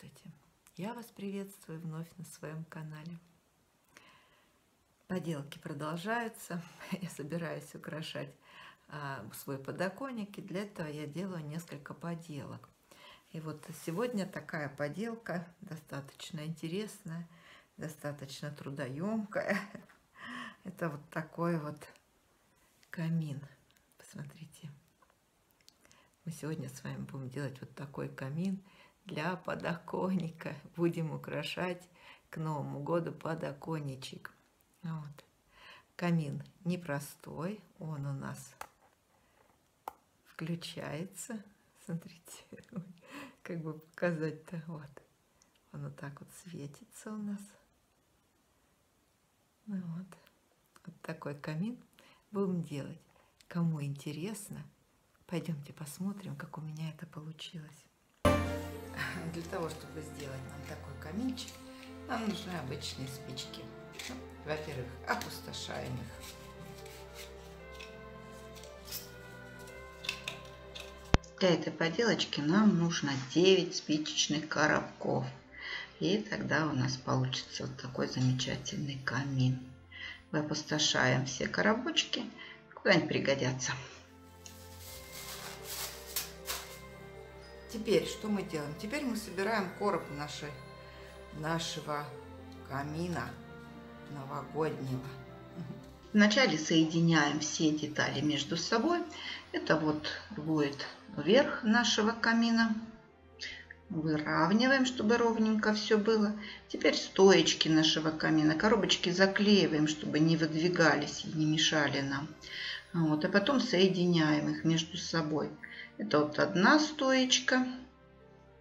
Здравствуйте! Я вас приветствую вновь на своем канале. Поделки продолжаются. Я собираюсь украшать свой подоконник, и для этого я делаю несколько поделок. И вот сегодня такая поделка достаточно интересная, достаточно трудоемкая. Это вот такой вот камин. Посмотрите. Мы сегодня с вами будем делать вот такой камин для подоконника. Будем украшать к Новому году подоконничек. Вот. Камин непростой, он у нас включается. Смотрите, как бы показать-то. Вот. Он вот так вот светится у нас. Ну вот. Вот такой камин будем делать. Кому интересно, пойдемте посмотрим, как у меня это получилось. Для того, чтобы сделать нам такой каминчик, нам нужны обычные спички. Во-первых, опустошаем их. Для этой поделочки нам нужно 9 спичечных коробков. И тогда у нас получится вот такой замечательный камин. Мы опустошаем все коробочки, куда они пригодятся. Теперь что мы делаем? Теперь мы собираем короб нашего камина новогоднего. Вначале соединяем все детали между собой. Это вот будет верх нашего камина. Выравниваем, чтобы ровненько все было. Теперь стоечки нашего камина. Коробочки заклеиваем, чтобы не выдвигались и не мешали нам. Вот, а потом соединяем их между собой. Это вот одна стоечка.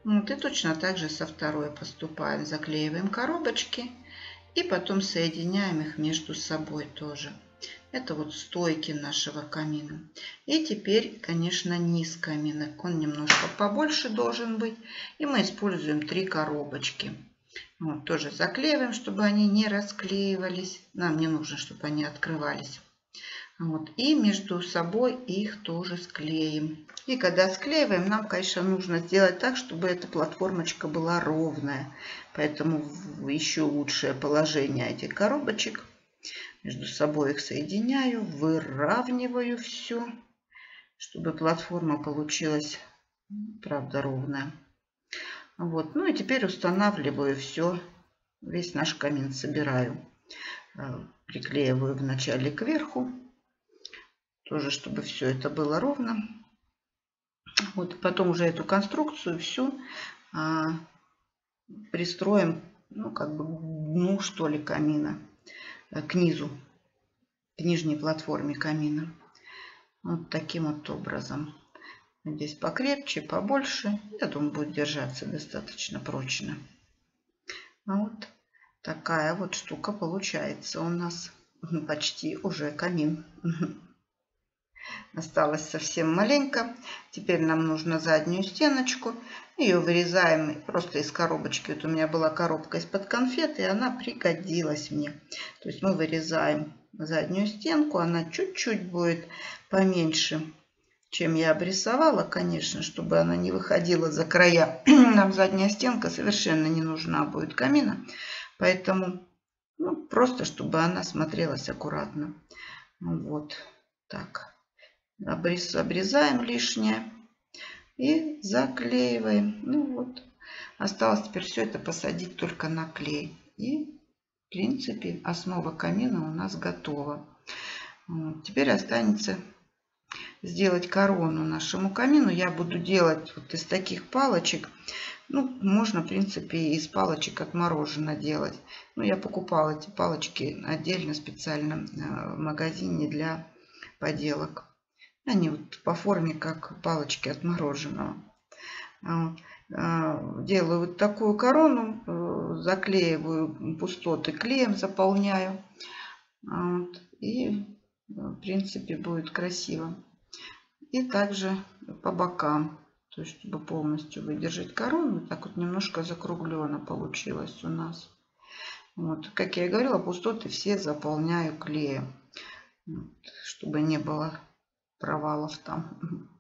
Вот, и точно так же со второй поступаем. Заклеиваем коробочки и потом соединяем их между собой тоже. Это вот стойки нашего камина. И теперь, конечно, низ камина. Он немножко побольше должен быть. И мы используем 3 коробочки. Вот, тоже заклеиваем, чтобы они не расклеивались. Нам не нужно, чтобы они открывались. Вот, и между собой их тоже склеим. И когда склеиваем, нам, конечно, нужно сделать так, чтобы эта платформочка была ровная. Поэтому еще лучшее положение этих коробочек. Между собой их соединяю, выравниваю все, чтобы платформа получилась, правда, ровная. Вот, ну и теперь устанавливаю все, весь наш камин собираю. Приклеиваю вначале кверху. Тоже, чтобы все это было ровно. Вот, потом уже эту конструкцию всю пристроим, ну, как бы к дну, что ли, камина, к низу, к нижней платформе камина. Вот таким вот образом. Здесь покрепче, побольше. Я думаю, будет держаться достаточно прочно. Вот такая вот штука получается у нас. Почти уже камин. Осталось совсем маленько. Теперь нам нужно заднюю стеночку. Ее вырезаем просто из коробочки. Вот у меня была коробка из-под конфет, и она пригодилась мне. То есть мы вырезаем заднюю стенку. Она чуть-чуть будет поменьше, чем я обрисовала, конечно, чтобы она не выходила за края. Нам задняя стенка совершенно не нужна будет камина. Поэтому ну, просто, чтобы она смотрелась аккуратно. Вот так. Обрезаем лишнее и заклеиваем. Ну вот, осталось теперь все это посадить только на клей. И, в принципе, основа камина у нас готова. Вот. Теперь останется сделать корону нашему камину. Я буду делать вот из таких палочек. Ну, можно, в принципе, из палочек от мороженого делать. Но я покупала эти палочки отдельно, специально в магазине для поделок. Они вот по форме, как палочки от мороженого. Делаю вот такую корону, заклеиваю пустоты клеем, заполняю. Вот, и, в принципе, будет красиво. И также по бокам, то есть, чтобы полностью выдержать корону, так вот немножко закругленно получилось у нас. Вот, как я и говорила, пустоты все заполняю клеем, вот, чтобы не было провалов там.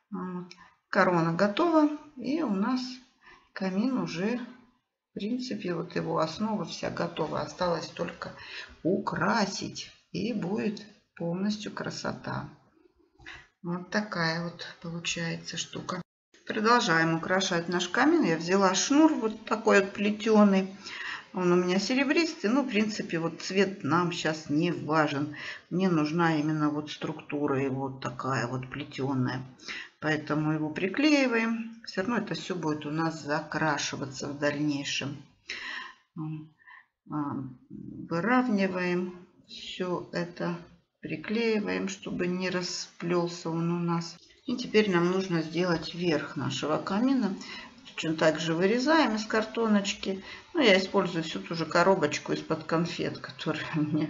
Вот. Корона готова. И у нас камин уже, в принципе, вот его основа вся готова. Осталось только украсить, и будет полностью красота. Вот такая вот получается штука. Продолжаем украшать наш камин. Я взяла шнур вот такой вот плетеный. Он у меня серебристый. Ну, в принципе, вот цвет нам сейчас не важен. Мне нужна именно вот структура его вот такая вот плетеная. Поэтому его приклеиваем. Все равно это все будет у нас закрашиваться в дальнейшем. Выравниваем все это. Приклеиваем, чтобы не расплелся он у нас. И теперь нам нужно сделать верх нашего камина. Точно так же вырезаем из картоночки. Ну, я использую всю ту же коробочку из-под конфет, которая у меня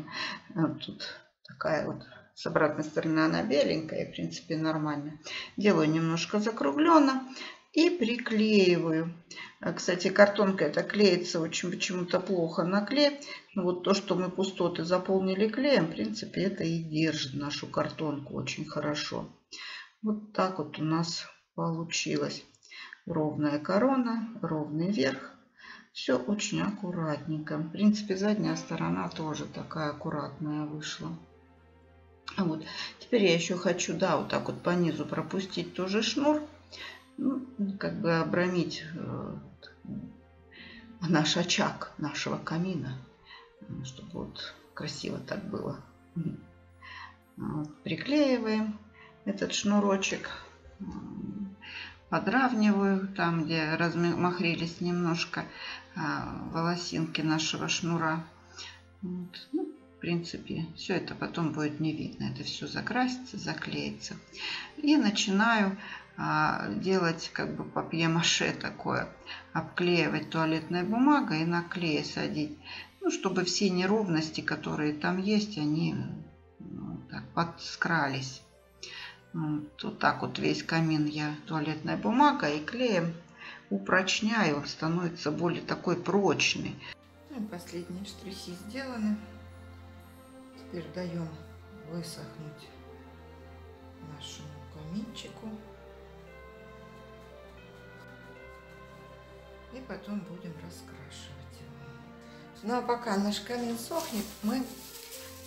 тут такая вот. С обратной стороны она беленькая, в принципе, нормально. Делаю немножко закругленно и приклеиваю. Кстати, картонка эта клеится очень почему-то плохо на клей. Но вот то, что мы пустоты заполнили клеем, в принципе, это и держит нашу картонку очень хорошо. Вот так вот у нас получилось. Ровная корона, ровный верх. Все очень аккуратненько. В принципе, задняя сторона тоже такая аккуратная вышла. Вот. Теперь я еще хочу, да, вот так вот по низу пропустить тоже шнур. Ну, как бы обрамить наш очаг нашего камина. Чтобы вот красиво так было. Вот. Приклеиваем этот шнурочек. Подравниваю там, где размахрились немножко волосинки нашего шнура. Вот. Ну, в принципе, все это потом будет не видно. Это все закрасится, заклеится. И начинаю делать как бы папье-маше такое. Обклеивать туалетной бумагой и на клей садить. Ну, чтобы все неровности, которые там есть, они так подскрались. Вот так вот весь камин я туалетной бумагой и клеем упрочняю. Он становится более такой прочный. Ну, последние штрихи сделаны. Теперь даем высохнуть нашему каминчику. И потом будем раскрашивать его. Ну а пока наш камин сохнет, мы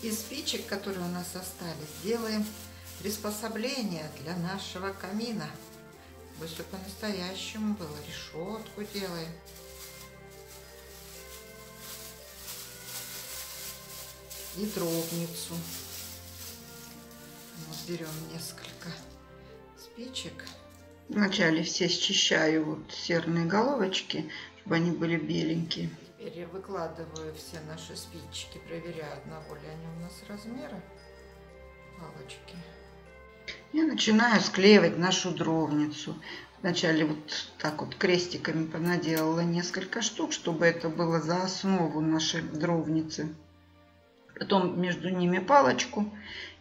из спичек, которые у нас остались, сделаем приспособление для нашего камина. Чтобы все по-настоящему было. Решетку делаем. И дровницу. Вот берем несколько спичек. Вначале все счищаю вот серные головочки, чтобы они были беленькие. Теперь я выкладываю все наши спички, проверяю, одного ли они у нас размера. Палочки. Я начинаю склеивать нашу дровницу. Вначале вот так вот крестиками понаделала несколько штук, чтобы это было за основу нашей дровницы. Потом между ними палочку.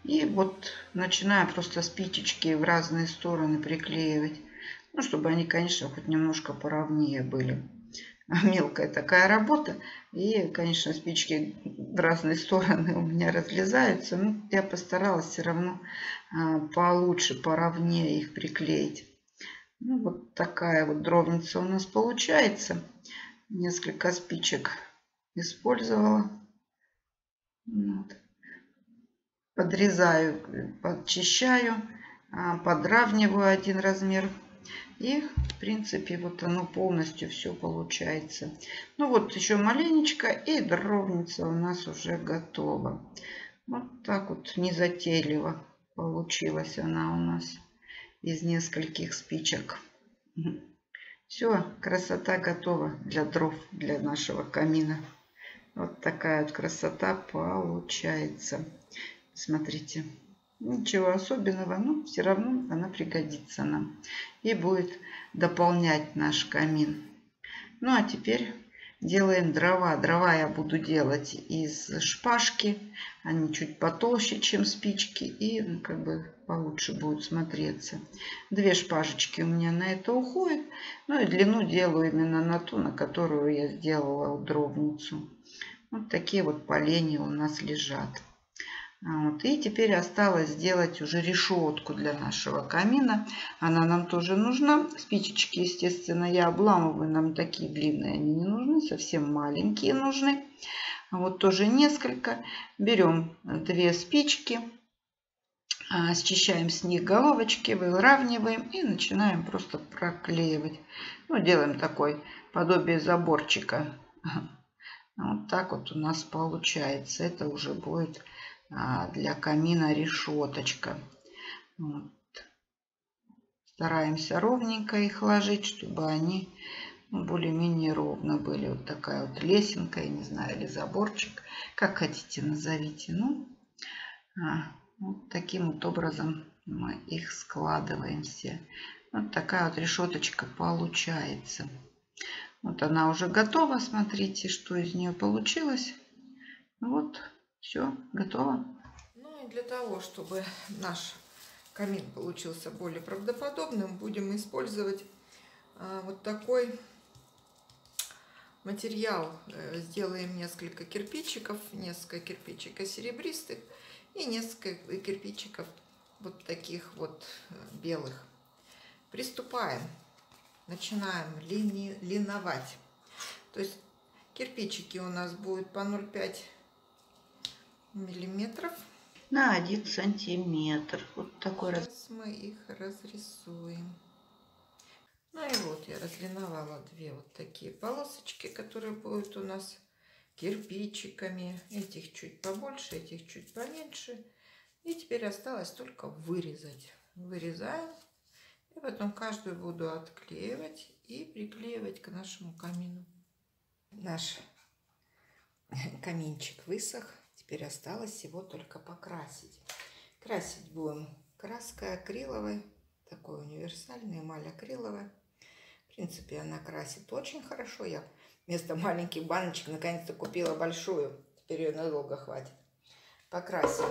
И вот начинаю просто спичечки в разные стороны приклеивать. Ну, чтобы они, конечно, хоть немножко поровнее были. Мелкая такая работа. И, конечно, спички в разные стороны у меня разлезаются. Но я постаралась все равно получше, поровнее их приклеить. Ну, вот такая вот дровница у нас получается. Несколько спичек использовала. Вот. Подрезаю, подчищаю, подравниваю один размер. И, в принципе, вот оно полностью все получается. Ну вот еще маленечко, и дровница у нас уже готова. Вот так вот незатейливо получилась она у нас из нескольких спичек. Все, красота готова для дров, для нашего камина. Вот такая вот красота получается. Смотрите. Ничего особенного, но все равно она пригодится нам. И будет дополнять наш камин. Ну а теперь делаем дрова. Дрова я буду делать из шпажки. Они чуть потолще, чем спички. И как бы получше будут смотреться. 2 шпажечки у меня на это уходит. Ну и длину делаю именно на ту, на которую я сделала дровницу. Вот такие вот поленья у нас лежат. Вот. И теперь осталось сделать уже решетку для нашего камина. Она нам тоже нужна. Спичечки, естественно, я обламываю. Нам такие длинные они не нужны. Совсем маленькие нужны. Вот тоже несколько. Берем 2 спички. Счищаем с них головочки, выравниваем и начинаем просто проклеивать. Ну, делаем такой подобие заборчика. Вот так вот у нас получается. Это уже будет для камина решеточка. Вот. Стараемся ровненько их ложить, чтобы они более-менее ровно были. Вот такая вот лесенка, я не знаю, или заборчик. Как хотите, назовите. Ну, вот таким вот образом мы их складываем все. Вот такая вот решеточка получается. Вот она уже готова. Смотрите, что из нее получилось. Вот, все, готово. Ну и для того, чтобы наш камин получился более правдоподобным, будем использовать вот такой материал. Сделаем несколько кирпичиков серебристых и несколько кирпичиков вот таких вот белых. Приступаем. Начинаем линовать. То есть кирпичики у нас будут по 0,5 миллиметров на 1 сантиметр. Вот такой раз. Сейчас мы их разрисуем. Ну и вот я разлиновала 2 вот такие полосочки, которые будут у нас кирпичиками. Этих чуть побольше, этих чуть поменьше. И теперь осталось только вырезать. Вырезаем. И потом каждую буду отклеивать и приклеивать к нашему камину. Наш каминчик высох. Теперь осталось всего только покрасить. Красить будем краской акриловой. Такой универсальный, эмаль акриловая. В принципе, она красит очень хорошо. Я вместо маленьких баночек наконец-то купила большую. Теперь ее надолго хватит. Покрасим.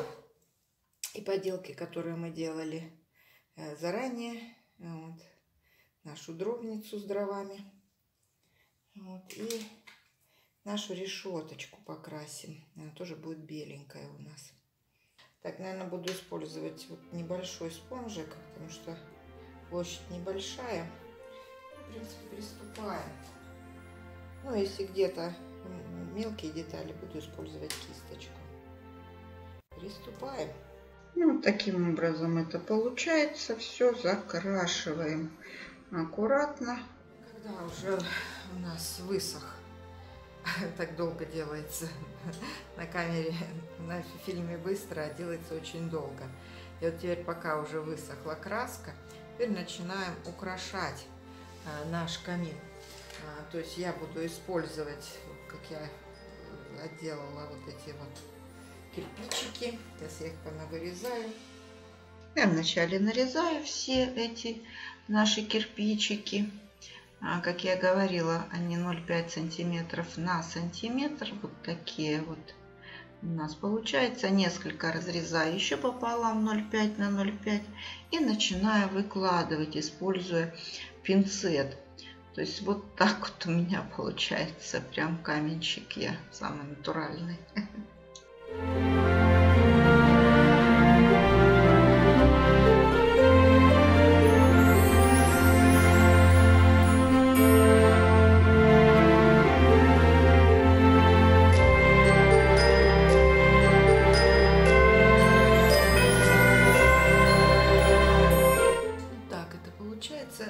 И поделки, которые мы делали заранее. Вот. Нашу дровницу с дровами. Вот. И нашу решеточку покрасим. Она тоже будет беленькая у нас. Так, наверное, буду использовать вот небольшой спонжик, потому что площадь небольшая. В принципе, приступаем. Ну, если где-то мелкие детали, буду использовать кисточку. Приступаем. Вот таким образом это получается. Все закрашиваем аккуратно. Когда уже у нас высох, так долго делается на камере, на фильме быстро, а делается очень долго. И вот теперь, пока уже высохла краска, теперь начинаем украшать наш камин. То есть я буду использовать, как я отделала вот эти вот кирпичики. Сейчас я их понавырезаю. Я вначале нарезаю все эти наши кирпичики. Как я говорила, они 0,5 сантиметров на сантиметр. Вот такие вот у нас получается. Несколько разрезаю еще пополам 0,5 на 0,5. И начинаю выкладывать, используя пинцет. То есть вот так вот у меня получается прям каменщик я, самый натуральный.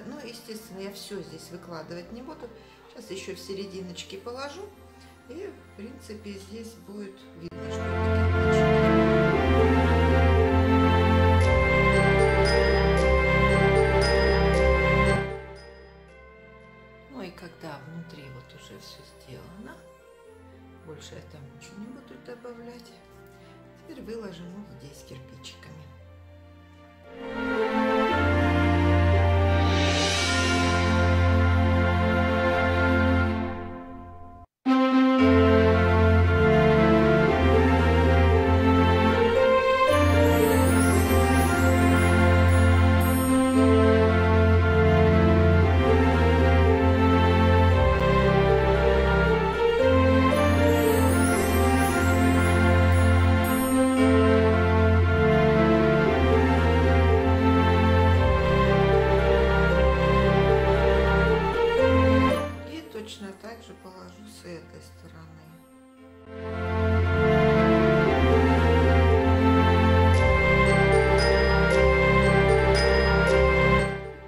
Ну, естественно, я все здесь выкладывать не буду. Сейчас еще в серединочке положу. И, в принципе, здесь будет видно, что ну и когда внутри вот уже все сделано, больше я там ничего не буду добавлять. Теперь выложим вот здесь кирпичиками. точно так же положу с этой стороны.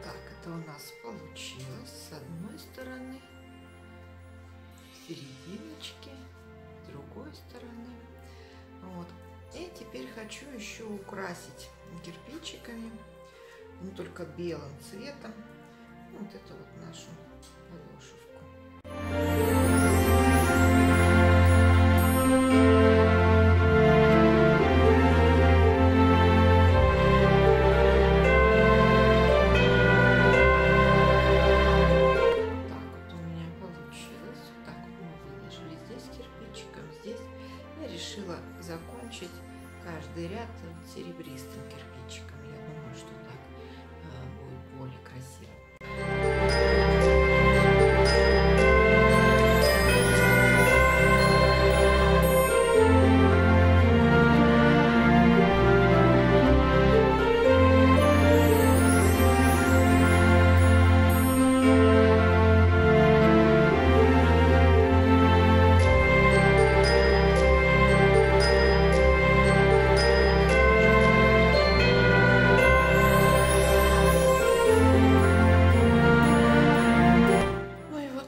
Так, это у нас получилось с одной стороны, серединочки, с другой стороны. Вот. И теперь хочу еще украсить кирпичиками, не только белым цветом, вот это вот нашу подошивку. Так вот у меня получилось. Вот так вот мы выложили здесь кирпичиком, здесь. Я решила закончить каждый ряд серебристым кирпичиком. Я думаю, что так будет более красиво.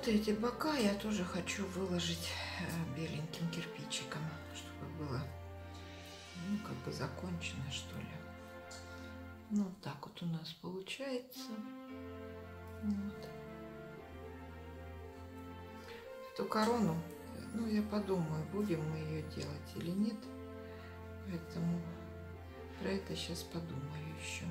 Эти бока я тоже хочу выложить беленьким кирпичиком, чтобы было, ну, как бы закончено, что ли. Ну, вот так вот у нас получается. Вот. Эту корону, ну, я подумаю, будем мы ее делать или нет. Поэтому про это сейчас подумаю еще.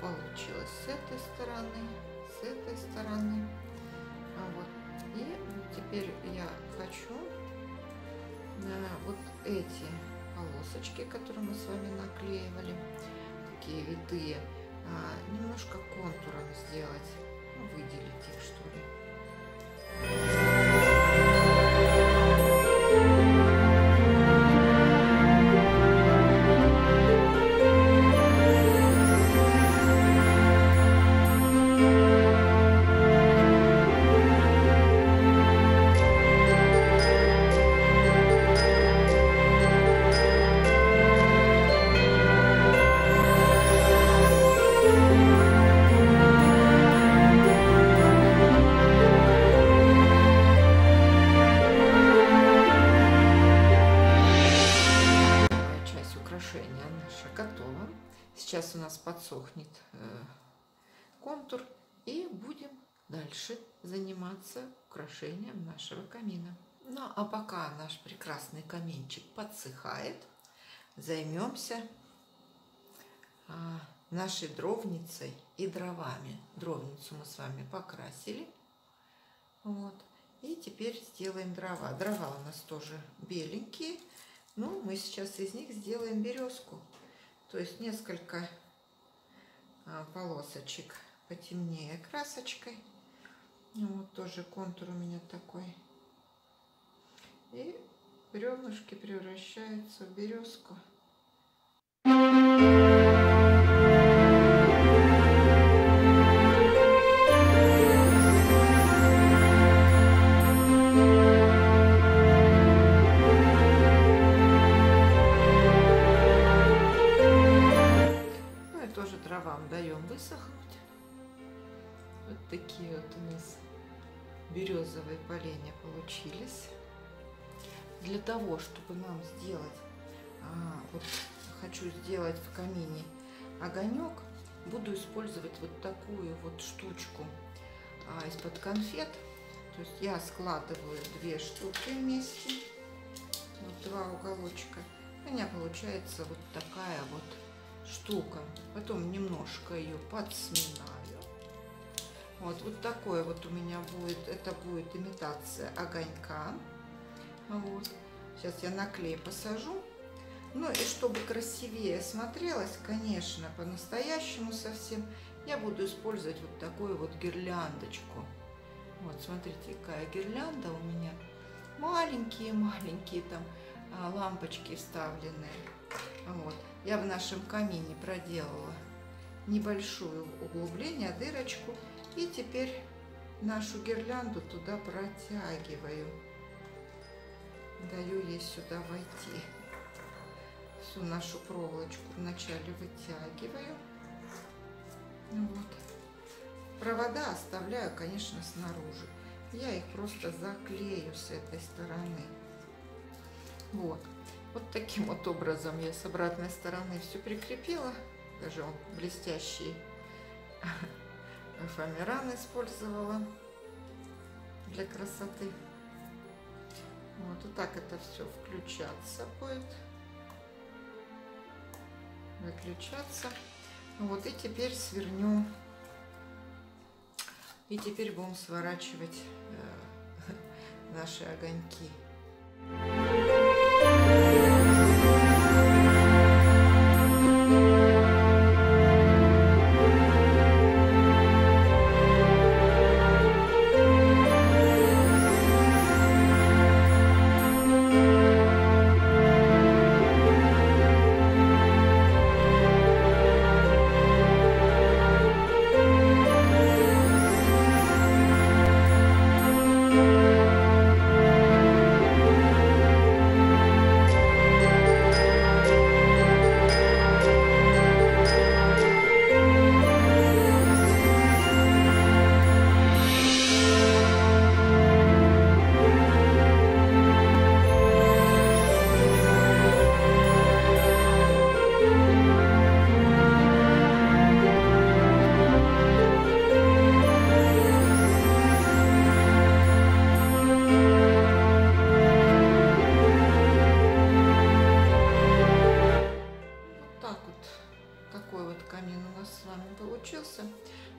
Получилось с этой стороны. Вот. И теперь я хочу вот эти полосочки, которые мы с вами наклеивали, такие витые, немножко контуром сделать, ну, выделить их, что ли. Готово. Сейчас у нас подсохнет контур, и будем дальше заниматься украшением нашего камина. Ну а пока наш прекрасный каминчик подсыхает, займемся нашей дровницей и дровами. Дровницу мы с вами покрасили. Вот. И теперь сделаем дрова. Дрова у нас тоже беленькие. Ну, мы сейчас из них сделаем березку. То есть несколько полосочек потемнее красочкой. Вот тоже контур у меня такой. И бревнышки превращаются в березку. Дровам даем высохнуть. Вот такие вот у нас березовые поленья получились. для того, чтобы нам сделать, вот хочу сделать в камине огонек, буду использовать вот такую вот штучку из-под конфет. То есть я складываю 2 штуки вместе, вот 2 уголочка. У меня получается вот такая вот штука. Потом немножко ее подсминаю. Вот такое вот у меня будет. Это будет имитация огонька. Вот. Сейчас я на клей посажу. Ну и чтобы красивее смотрелось, конечно, по-настоящему совсем, я буду использовать вот такую вот гирляндочку. Вот, смотрите, какая гирлянда у меня. Маленькие-маленькие там лампочки вставленные. Вот. Я в нашем камине проделала небольшое углубление, дырочку. И теперь нашу гирлянду туда протягиваю. Даю ей сюда войти. Всю нашу проволочку вначале вытягиваю. Вот. Провода оставляю, конечно, снаружи. Я их просто заклею с этой стороны. Вот. Вот таким вот образом я с обратной стороны все прикрепила. Даже он блестящий фоамиран использовала для красоты. Вот так это все включаться будет. Выключаться. Вот и теперь свернем. И теперь будем сворачивать наши огоньки.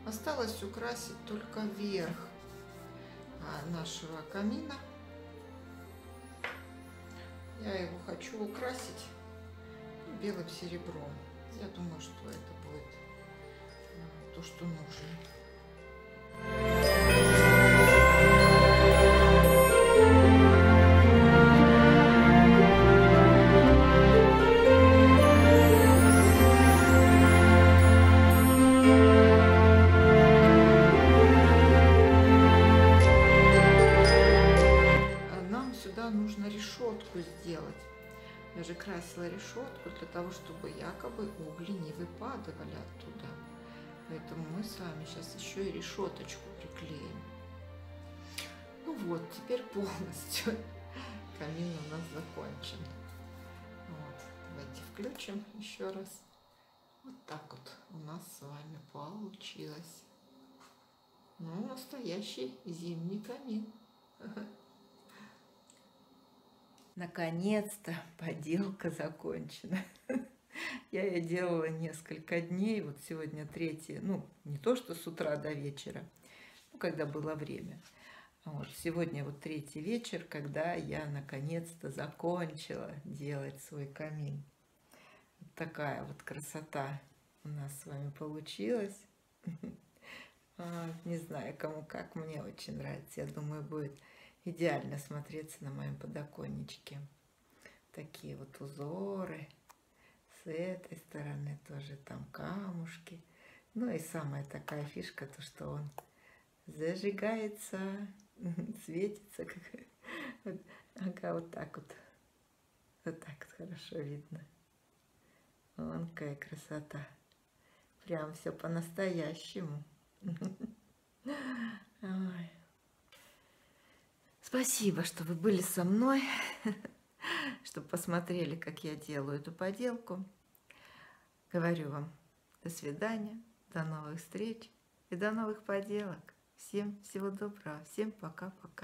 Осталось украсить только верх нашего камина. Я его хочу украсить белым серебром. Я думаю, что это будет то, что нужно. Решетку сделать. Я же красила решетку для того, чтобы якобы угли не выпадывали оттуда. Поэтому мы с вами сейчас еще и решеточку приклеим. Ну вот, теперь полностью камин у нас закончен. Вот, давайте включим еще раз. Вот так вот у нас с вами получилось. Ну, настоящий зимний камин. Наконец-то поделка закончена. Я ее делала несколько дней. Вот сегодня 3-е, ну, не то что с утра до вечера, ну, когда было время. Вот, сегодня вот 3-й вечер, когда я наконец-то закончила делать свой камин. Вот такая вот красота у нас с вами получилась. Не знаю, кому как, мне очень нравится. Я думаю, будет идеально смотреться на моем подоконничке. Такие вот узоры. С этой стороны тоже там камушки. Ну и самая такая фишка, то что он зажигается, светится. Ага, вот так вот. Вот так вот хорошо видно. Вон какая красота. Прям все по-настоящему. Спасибо, что вы были со мной. чтобы посмотрели, как я делаю эту поделку. Говорю вам до свидания, до новых встреч и до новых поделок. Всем всего доброго, всем пока-пока.